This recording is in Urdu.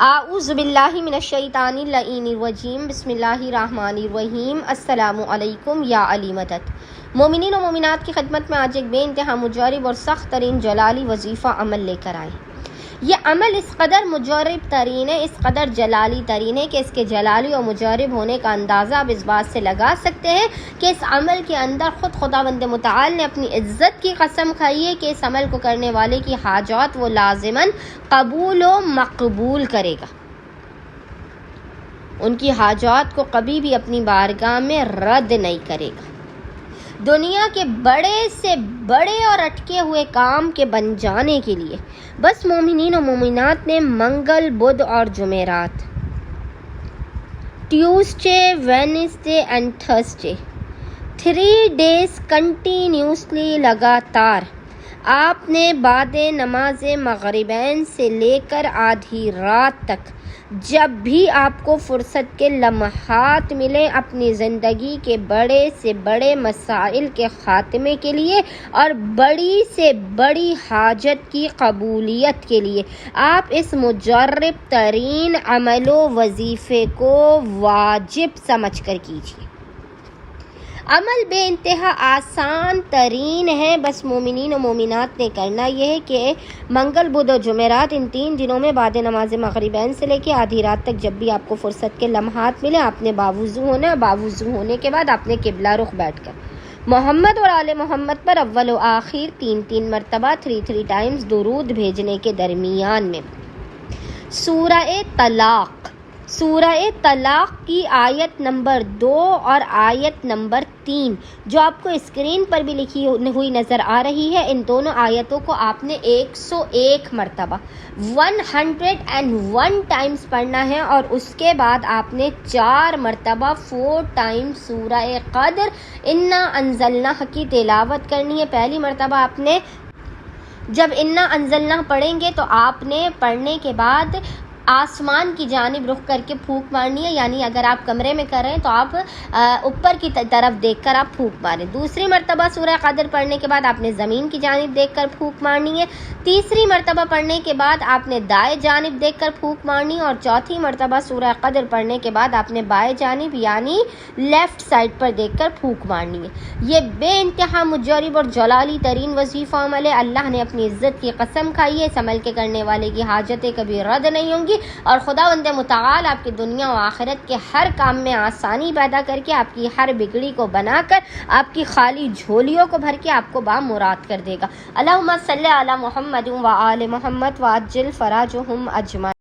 اعوذ باللہ من الشیطان اللعین الرجیم بسم اللہ الرحمن الرحیم السلام علیکم یا علی مدد۔ مومنین و مومنات کی خدمت میں آج ایک بے انتہا مجرب اور سخت ترین جلالی وظیفہ عمل لے کر آئے۔ یہ عمل اس قدر مجرب ترین ہے، اس قدر جلالی ترین ہے کہ اس کے جلالی اور مجرب ہونے کا اندازہ آپ اس بات سے لگا سکتے ہیں کہ اس عمل کے اندر خود خداوند متعال نے اپنی عزت کی قسم کھائی ہے کہ اس عمل کو کرنے والے کی حاجات وہ لازماً قبول و مقبول کرے گا، ان کی حاجات کو کبھی بھی اپنی بارگاہ میں رد نہیں کرے گا۔ دنیا کے بڑے سے بڑے اور اٹکے ہوئے کام کے بن جانے کے لیے بس مومنین و مومنات نے منگل، بدھ اور جمعرات، Tuesday, Wednesday and Thursday 3 days continuously لگاتار آپ نے بعد نماز مغربین سے لے کر آدھی رات تک جب بھی آپ کو فرصت کے لمحات ملے اپنی زندگی کے بڑے سے بڑے مسائل کے خاتمے کے لیے اور بڑی سے بڑی حاجت کی قبولیت کے لیے آپ اس مجرب ترین عمل و وظیفے کو واجب سمجھ کر کیجیے۔ عمل بے انتہا آسان ترین ہے، بس مومنین و مومنات نے کرنا یہ ہے کہ منگل، بدھ اور جمعرات ان 3 دنوں میں بعد نماز مغربین سے لے کے آدھی رات تک جب بھی آپ کو فرصت کے لمحات ملے آپ نے باوضو ہونا، باوضو ہونے کے بعد آپ نے قبلہ رخ بیٹھ کر محمد اور آل محمد پر اول و آخر 3 مرتبہ 3 times درود بھیجنے کے درمیان میں سورہ طلاق کی آیت نمبر 2 اور آیت نمبر 3 جو آپ کو اسکرین پر بھی لکھی ہوئی نظر آ رہی ہے، ان دونوں آیتوں کو آپ نے 101 مرتبہ 101 times پڑھنا ہے، اور اس کے بعد آپ نے 4 مرتبہ 4 times سورہ قدر انا انزلناہ کی تلاوت کرنی ہے۔ پہلی مرتبہ آپ نے جب انا انزلناہ پڑھیں گے تو آپ نے پڑھنے کے بعد آسمان کی جانب رخ کر کے پھونک مارنی ہے، یعنی اگر آپ کمرے میں کر رہے ہیں تو آپ اوپر کی طرف دیکھ کر آپ پھونک ماریں۔ دوسری مرتبہ سورہ قدر پڑھنے کے بعد آپ نے زمین کی جانب دیکھ کر پھونک مارنی ہے۔ تیسری مرتبہ پڑھنے کے بعد آپ نے دائیں جانب دیکھ کر پھونک مارنی ہے، اور چوتھی مرتبہ سورہ قدر پڑھنے کے بعد آپ نے بائیں جانب یعنی لیفٹ سائڈ پر دیکھ کر پھونک مارنی ہے۔ یہ بے انتہا مجرب اور جلالی ترین وظیفہ عمل ہے۔ اللہ نے اپنی عزت کی قسم کھائی ہے اس عمل کے کرنے والے کی حاجتیں کبھی رد نہیں ہوں گی، اور خداوند متعال آپ کی دنیا و آخرت کے ہر کام میں آسانی پیدا کر کے آپ کی ہر بگڑی کو بنا کر آپ کی خالی جھولیوں کو بھر کے آپ کو بامراد کر دے گا۔ اللہم صلی علی محمد و آل محمد وعجل فراجہم اجمعین۔